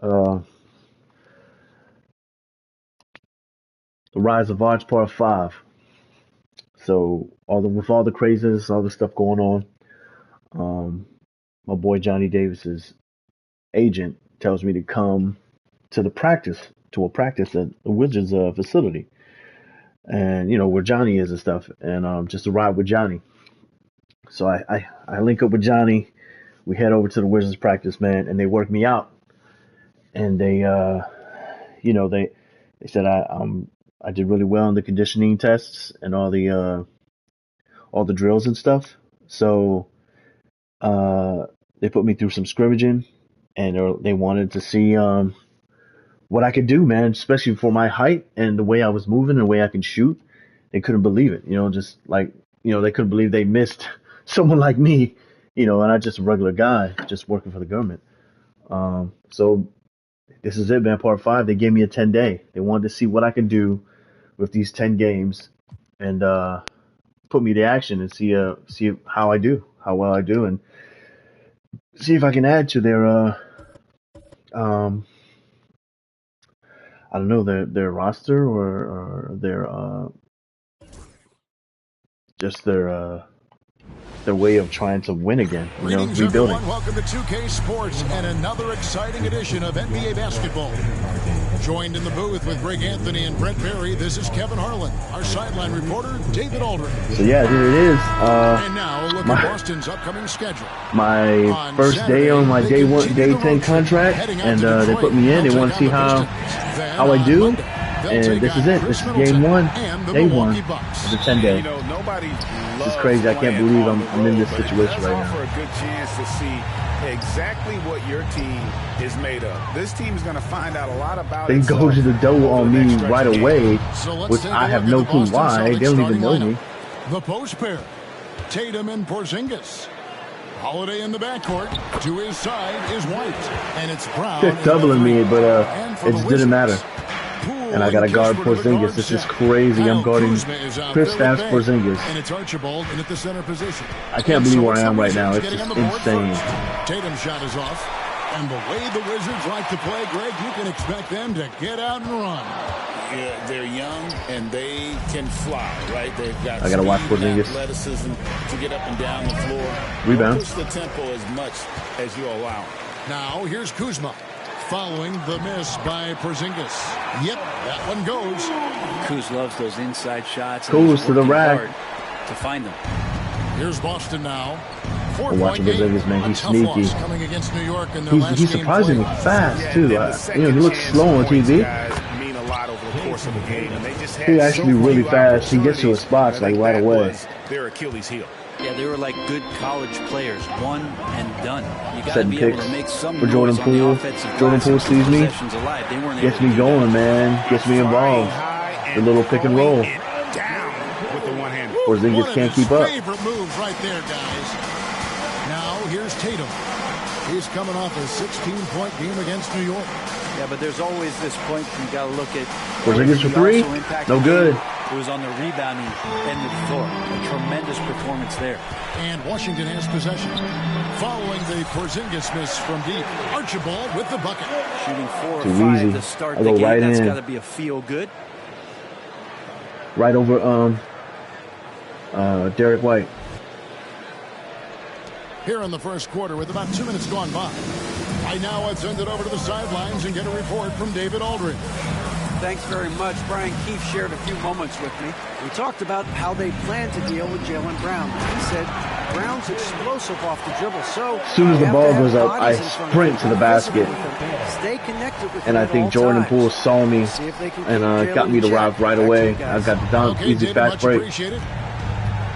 The Rise of Arts Part 5. So with all the craziness, all the stuff going on, my boy Johnny Davis's agent tells me to come to a practice at the Wizards facility, and where Johnny is and stuff, and just to ride with Johnny. So I link up with Johnny. We head over to the Wizards practice, man, and they work me out. And they said I did really well in the conditioning tests and all the drills and stuff. So they put me through some scrimmaging, and they wanted to see what I could do, man, especially for my height and the way I was moving and the way I can shoot. They couldn't believe it, just like, they couldn't believe they missed someone like me, and I'm just a regular guy just working for the government. So this is it, man. Part 5. They gave me a 10-day. They wanted to see what I could do with these 10 games and put me to action and see how well I do, and see if I can add to their I don't know, their roster or their just their way of trying to win again, Greetings, rebuilding. Everyone. Welcome to 2K Sports and another exciting edition of NBA basketball. Joined in the booth with Greg Anthony and Brent Berry, this is Kevin Harlan. Our sideline reporter, David Aldridge. So yeah, here it is. And now look at Boston's upcoming schedule. My first Saturday, day on my day 10 contract, and they put me in. They want to see how I do. And this is it. This is game 1, day 1 of the 10-day. This is crazy. I can't believe I'm in this situation right now. For a good chance to see exactly what your team is made of. This team is going to find out a lot about it. They go to the dough on me right away, which I have no clue why. They don't even know me. The post pair, Tatum and Porzingis. Holiday in the backcourt. To his side is White, and it's Brown. They're doubling me, but it didn't matter. And I got to guard Porzingis. This is crazy. I'm guarding Kristaps Porzingis. And it's Archibald in at the center position. I can't believe where I am right now. It's just insane. Tatum's shot is off. And the way the Wizards like to play, Greg, you can expect them to get out and run. Yeah, they're young and they can fly, right? They've got I gotta watch Porzingis. Athleticism to get up and down the floor. Rebound. Push the tempo as much as you allow. Now here's Kuzma. Following the miss by Porzingis. Yep, that one goes. Kuz loves those inside shots. Goes to the rack to find them. Here's Boston now. I'm watching Porzingis, man. He's sneaky. Coming against New York in He's surprisingly fast too. He looks slow on TV. He's actually really fast. He gets to his spots like right away. Their Achilles heel. Yeah, they were like good college players, one and done. You got to Setting be picks able to make some for Jordan Poole. Jordan Poole sees me, gets me going, man. Gets me involved. The little pick and roll. Porzingis can't keep up. Favorite moves right there, guys. Now here's Tatum. He's coming off a 16-point game against New York. Yeah, but there's always this point you got to look at. Porzingis for 3, no good. It was on the rebounding end of the floor. A tremendous performance there. And Washington has possession. Following the Porzingis miss from deep, Archibald with the bucket. Shooting 4 or Too 5 easy. to start I the go game. right That's in. got to be a feel good. Right over Derek White. Here in the first quarter with about 2 minutes gone by. Right now I'd send it over to the sidelines and get a report from David Aldridge. Thanks very much. Brian Keefe shared a few moments with me. We talked about how they plan to deal with Jaylen Brown. He said Brown's explosive off the dribble. So as soon as the ball goes up, I sprint to the basket. Stay connected with and I think Jordan Poole saw me and got me to rock right away. I got the dunk, easy fast break.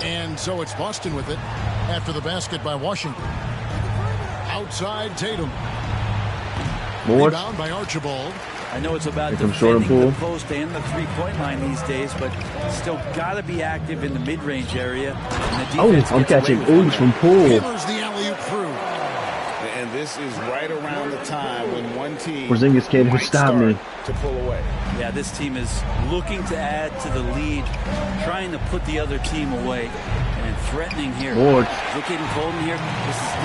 And so it's Boston with it after the basket by Washington. Outside Tatum. More. Rebound by Archibald. I know it's about defending the post and the three-point line these days, but still got to be active in the mid-range area. Oh, I'm catching ooze from Poole. Hammers the alley-oop through. And this is right around the time when one team Porzingis can't stop me to pull away. Yeah, this team is looking to add to the lead, trying to put the other team away, and threatening here. Lord. Is it getting cold in here?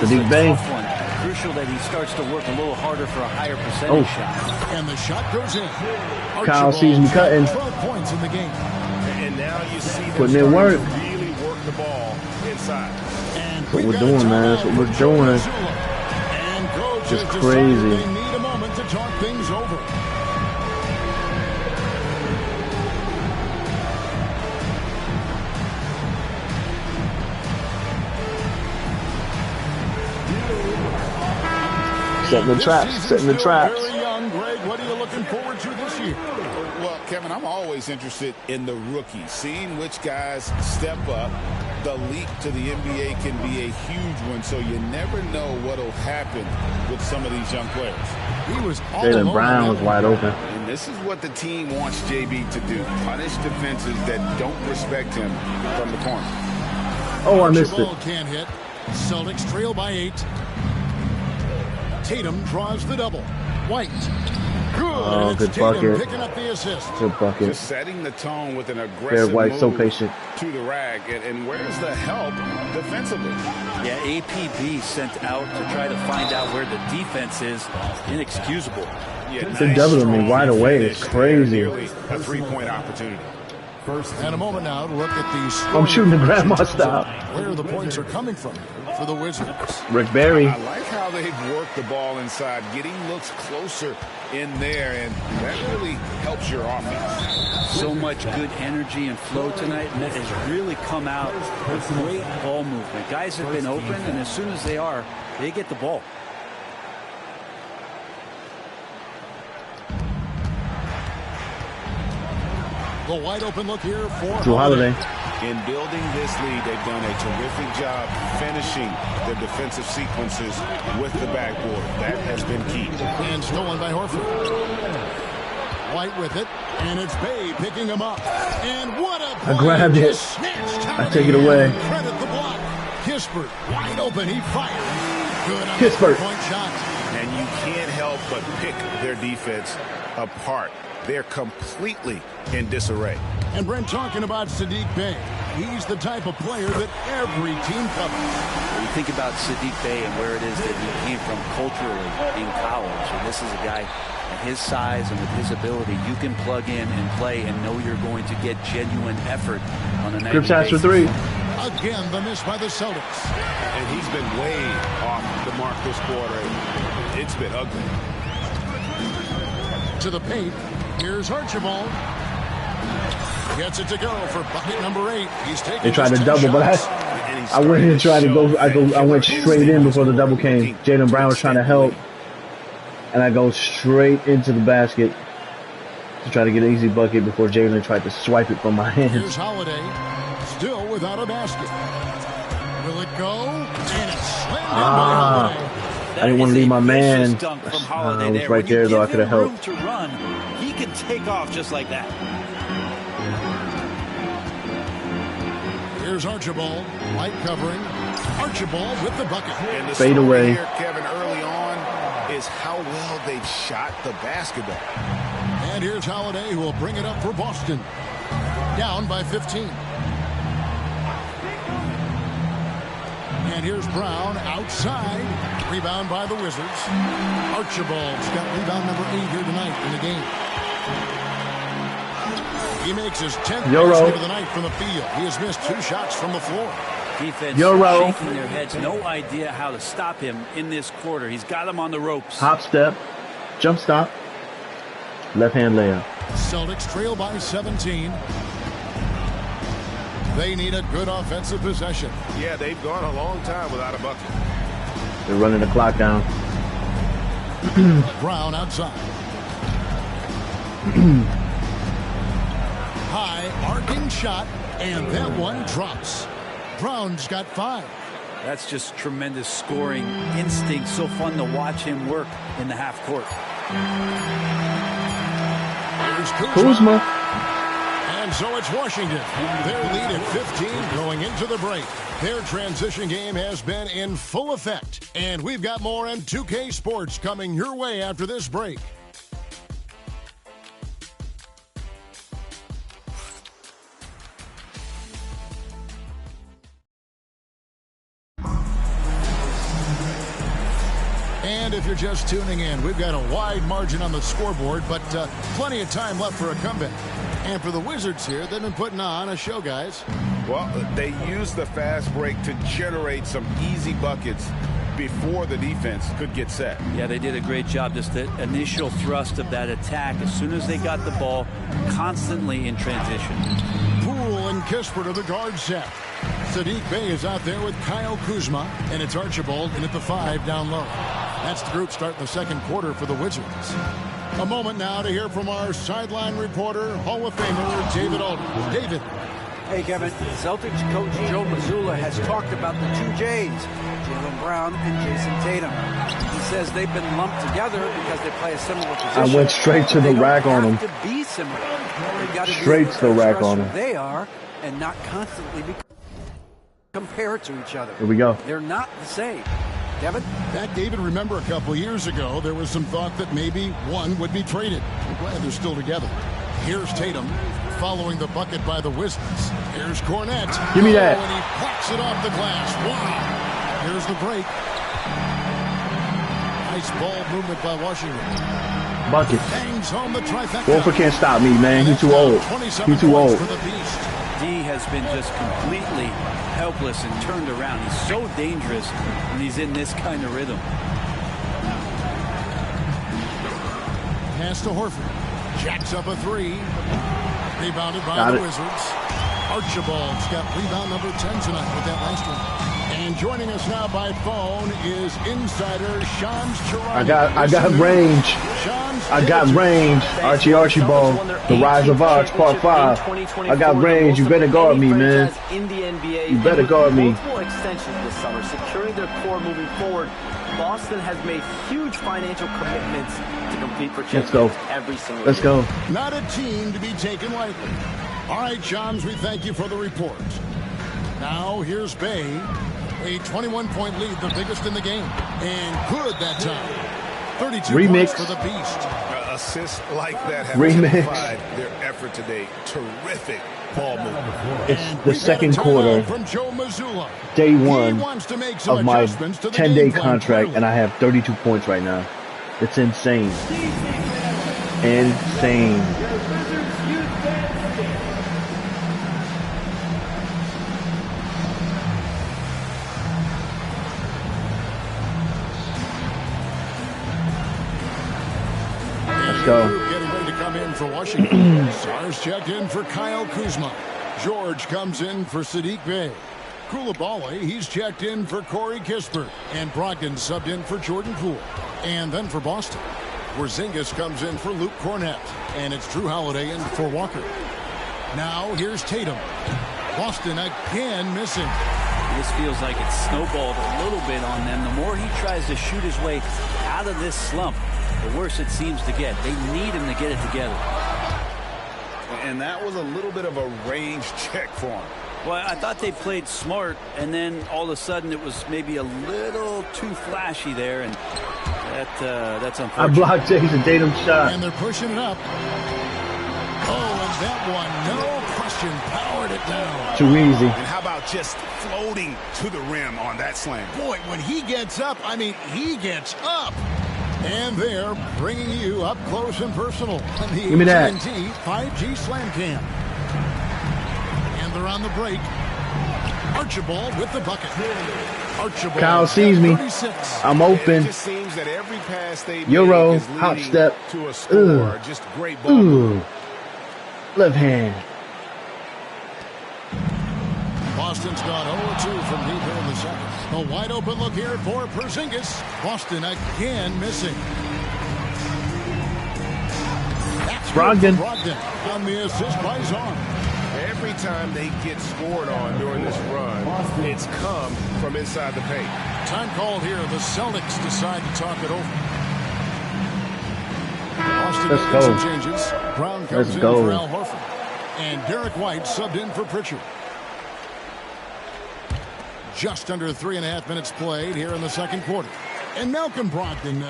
This is a big bang. tough one. crucial that he starts to work a little harder for a higher percentage shot. And the shot goes in. Kyle sees me cutting. 12 points in the game. And now you see them Putting in work. really work the ball inside. And That's what we're doing, man. That's what we're doing. And coach Just has crazy. decided they need a moment to talk things over. Setting the traps. Setting the traps. Very young, Greg. What are you looking forward to this year? Well, Kevin, I'm always interested in the rookies, seeing which guys step up. The leap to the NBA can be a huge one, so you never know what will happen with some of these young players. He was all Jaylen alone Brown on was that wide open. And this is what the team wants JB to do, punish defenses that don't respect him from the corner. Oh, I missed it. Ball can't hit. Celtics trail by 8. Tatum draws the double. White. Good. Oh, and good it's Tatum bucket. picking up the assist. Good bucket. Just setting the tone with an Jared aggressive White, move so patient. to the rack. And where's the help defensively? Yeah, APB sent out to try to find out where the defense is. Inexcusable. Yeah, They're doubling me strong right away. finish It's crazy. there. Nearly a three-point opportunity. And a moment now to look at these. I'm shooting the grandma style. Where the points are coming from for the Wizards. Rick Barry. I like how they've worked the ball inside, getting looks closer in there, and that really helps your offense. So much good energy and flow tonight, and that has really come out with great ball movement. Guys have been open, and as soon as they are, they get the ball. The wide open look here for Drew Holiday. In building this lead, they've done a terrific job finishing the defensive sequences with the backboard. That has been key. And stolen by Horford. White with it, and it's Bay picking him up. And what a play! I grabbed it. Just snatched out I of take the it away. air. Credit the block. Kispert wide open. He fired. Good on Kispert. the point shot. And you can't help but pick their defense apart. They're completely in disarray. And Brent talking about Saddiq Bey. He's the type of player that every team covers. You think about Saddiq Bey and where it is that he came from culturally in college. And this is a guy at his size and with his ability, you can plug in and play and know you're going to get genuine effort on a nightly Grip pass for basis. 3. Again, the miss by the Celtics. And he's been way off the mark this quarter. It's been ugly. To the paint. Here's Archibald. Gets it to go for bucket number 8. He's taking. They tried to his 10 double, but shots. I went and tried to go. I went straight in before the double came. Jaylen Brown was trying to help, and I go straight into the basket to try to get an easy bucket before Jaylen tried to swipe it from my hands. Here's Holiday, still without a basket. Will it go? And it's slammed in by Holiday. I didn't want to leave my man. Dunk from I Holiday was there. right When you there, though. I give could have him room helped. to run, he can take off just like that. Here's Archibald, light covering. Archibald with the bucket. And the Fade story away. here, Kevin, early on is how well they've shot the basketball. And here's Holiday, who will bring it up for Boston. Down by 15. And here's Brown outside. Rebound by the Wizards. Archibald's got rebound number 8 here tonight in the game. He makes his 10th basket of the night from the field. He has missed 2 shots from the floor. Defense Euro. shaking their heads. No idea how to stop him in this quarter. He's got him on the ropes. Hop step, jump stop, left hand layup. Celtics trail by 17. They need a good offensive possession. Yeah, they've gone a long time without a bucket. They're running the clock down. Brown outside. High arcing shot, and that one drops. Brown's got 5. That's just tremendous scoring instinct. So fun to watch him work in the half court. Here's Kuzma. And so it's Washington. Their lead at 15 going into the break. Their transition game has been in full effect. And we've got more on 2K Sports coming your way after this break. if you're just tuning in. We've got a wide margin on the scoreboard, but plenty of time left for a comeback. And for the Wizards here, they've been putting on a show, guys. Well, they used the fast break to generate some easy buckets before the defense could get set. Yeah, they did a great job. Just the initial thrust of that attack, as soon as they got the ball, constantly in transition. Poole and Kispert are the guard set. Saddiq Bey is out there with Kyle Kuzma, and it's Archibald in at the 5 down low. That's the group starting the second quarter for the Wizards. A moment now to hear from our sideline reporter, Hall of Famer David Aldridge. David. Hey, Kevin. Celtics coach Joe Mazzulla has talked about the two J's, Jaylen Brown and Jason Tatum. He says they've been lumped together because they play a similar position. I went straight to the rack on him. They don't have to be similar. They've got to Straight to the rack on him. They are, and not constantly be compared to each other. Here we go. They're not the same. Kevin? That, David, remember a couple years ago, there was some thought that maybe one would be traded. I'm glad they're still together. Here's Tatum following the bucket by the Wizards. Here's Cornette. Give me that. And he plucks it off the glass. Wow. Here's the break. Nice ball movement by Washington. Bucket. Bangs home the trifecta. Wolfer can't stop me, man. He's too old. He's too old. D has been just completely helpless and turned around. He's so dangerous when he's in this kind of rhythm. Pass to Horford. Jacks up a 3. Rebounded by the Wizards. Archibald's got rebound number 10 tonight with that last one. And joining us now by phone is insider Shams Charania. I got range. I got range. Archibald. The Rise of Arch, Part 5. I got range. You better guard me, man. You better guard me. Multiple extensions this summer, securing their core moving forward. Boston has made huge financial commitments to compete for championships every single year. Let's go. Not a team to be taken lightly. All right, Shams, we thank you for the report. Now here's Bey. A 21-point lead, the biggest in the game. And good that time. 32 points for the Beast. Assists like that have justified their effort today. Terrific ball movement. It's the second quarter, from Joe Mazzulla. day 1 of my 10-day contract, and I have 32 points right now. It's insane. Insane. Go. Getting ready to come in for Washington. Sars checked in for Kyle Kuzma. George comes in for Saddiq Bey. Koulibaly, he's checked in for Corey Kispert. And Brogdon subbed in for Jordan Poole. And then for Boston, Porzingis comes in for Luke Cornette. And it's Drew Holiday in for Walker. Now here's Tatum. Boston again missing. This feels like it's snowballed a little bit on them. The more he tries to shoot his way out of this slump, the worse it seems to get. They need him to get it together. And that was a little bit of a range check for him. Well, I thought they played smart, and then all of a sudden it was maybe a little too flashy there, and that's unfortunate. I blocked Jason Tatum's shot. And they're pushing it up. Oh, and that one, no question, powered it down. Too easy. And how about just floating to the rim on that slam? Boy, when he gets up, I mean, he gets up. And they're bringing you up close and personal on the AT&T 5G Slam Cam. And they're on the break. Archibald with the bucket. Archibald. Kyle sees me. 36. I'm open. It just seems that every pass they Euro, make is hop leading step. to a score. Just great ball. Left hand. Boston's gone 0-2 from deep here in the second. A wide open look here for Porzingis. Boston again missing. That's Brogdon on the assist by Zon. Every time they get scored on during this run, it's come from inside the paint. Time called here. The Celtics decide to talk it over. Boston making some changes. Brown comes in for Al Horford. And Derek White subbed in for Pritchard. Just under 3.5 minutes played here in the second quarter. And Malcolm Brogdon,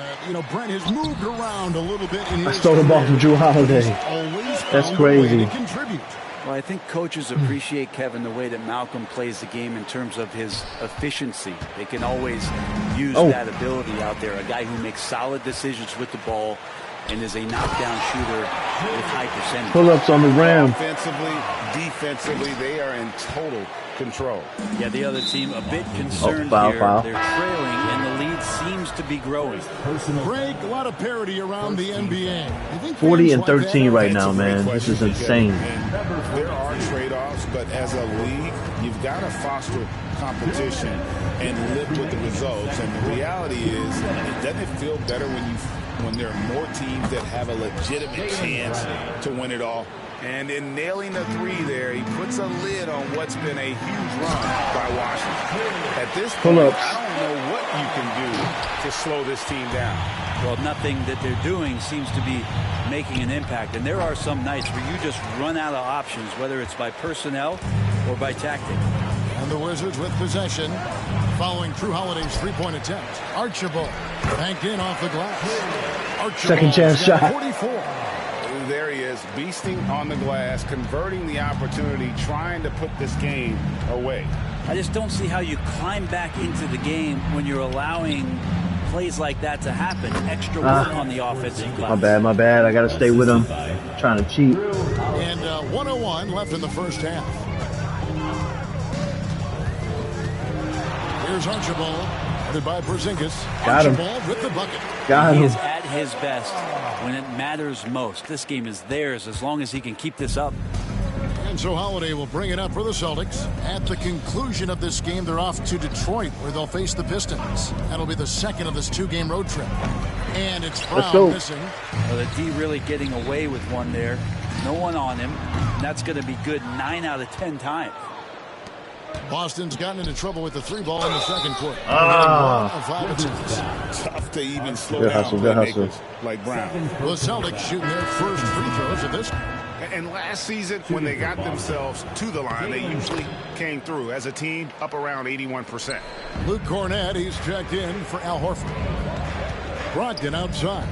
Brent has moved around a little bit. I stole the ball from Drew Holiday. That's crazy. Well, I think coaches appreciate, Kevin, the way that Malcolm plays the game in terms of his efficiency. They can always use that ability out there. A guy who makes solid decisions with the ball and is a knockdown shooter with high percentage. Pull-ups on the rim. Offensively, defensively, they are in total control. Yeah, the other team a bit concerned foul. They're trailing, and the lead seems to be growing. Greg, a lot of parity around the NBA. 40 and 13 right now, man. This is insane. And there are trade-offs, but as a league, you've got to foster competition and live with the results. And the reality is, doesn't it feel better when there are more teams that have a legitimate chance to win it all? And in nailing the three there, he puts a lid on what's been a huge run by Washington. At this point, I don't know what you can do to slow this team down. Well, nothing that they're doing seems to be making an impact. And there are some nights where you just run out of options, whether it's by personnel or by tactic. And the Wizards with possession, following True Holiday's three-point attempt. Archibald banked in off the glass. Archibald, second chance shot. 44. There he is, beasting on the glass, converting the opportunity, trying to put this game away. I just don't see how you climb back into the game when you're allowing plays like that to happen. Extra work on the offensive glass. My bad. I got to stay with him. Trying to cheat. And 1:01 left in the first half. Here's Archibald, headed by Porzingis. Got him. Archibald with the bucket. Got He him. is at his best when it matters most. This game is theirs as long as he can keep this up. And so Holiday will bring it up for the Celtics. At the conclusion of this game, they're off to Detroit, where they'll face the Pistons. That'll be the second of this two-game road trip. And it's Brown missing. Well, the D really getting away with one there. No one on him. And that's going to be good 9 out of 10 times. Boston's gotten into trouble with the three ball in the second quarter. Tough to even slow down playmakers like Brown. The Celtics shooting their first free throws of this. And last season, when they got themselves to the line, they usually came through as a team up around 81%. Luke Cornett, he's checked in for Al Horford. Brogdon outside.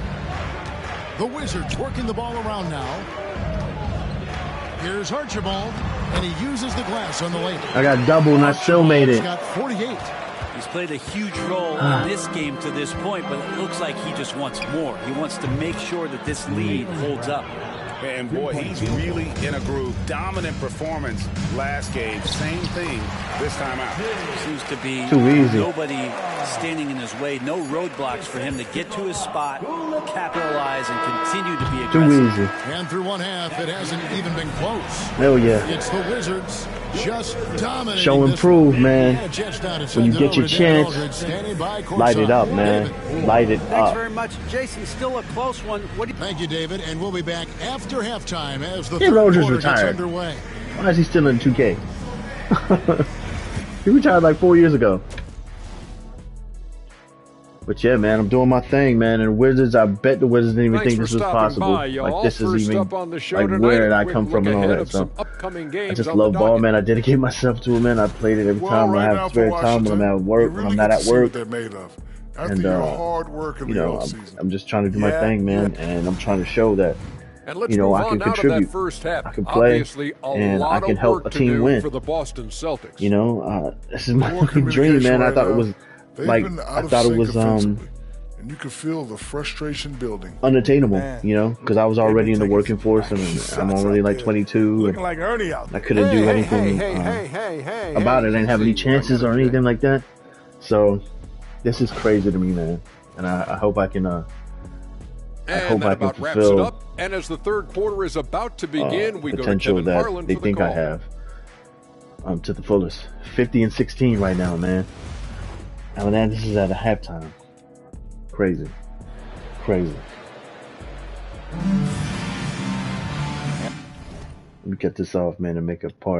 The Wizards working the ball around now. Here's Archibald, and he uses the glass on the layup. I got double, and I still made it. Got 48. He's played a huge role in this game to this point, but it looks like he just wants more. He wants to make sure that this lead holds up. And boy, he's really in a groove. Dominant performance last game. Same thing this time out. Seems to be too easy. Nobody standing in his way. No roadblocks for him to get to his spot, capitalize, and continue to be aggressive. Too easy. And through one half, it hasn't even been close. Hell yeah. It's the Wizards just dominating. Show and prove, man. When you get your chance, light it up, man. Light it Thanks up. very much, Jason. Still a close one. Thank you, David. And we'll be back after halftime as the Aaron third Rodgers quarter gets retired. underway. Why is he still in 2K? He retired like 4 years ago. But yeah, man, I'm doing my thing, man. And the Wizards, I bet the Wizards didn't even think this was possible. Like, this is even, like, where did I come from and all that. So, I just love ball, man. I dedicate myself to it, man. I played it every time I have spare time, when I'm at work, when I'm not at work. And, you know, I'm just trying to do my thing, man. And I'm trying to show that, you know, I can contribute, I can play, and I can help a team win. You know, this is my fucking dream, man. I thought it was, like, I thought it was, and you could feel the frustration building. Unattainable, you know, because I was already in the working force, and I'm already like 22. And Like Ernie out there. I couldn't do anything about it. I didn't have any chances or anything like that. So this is crazy to me, man. And I hope I can. I hope I can fulfill and as the third quarter is about to begin, we potential go to Kevin that they think I have to the fullest. 50 and 16 right now, man. And then this is at a halftime. Crazy. Crazy. Let me get this off, man, and make a part.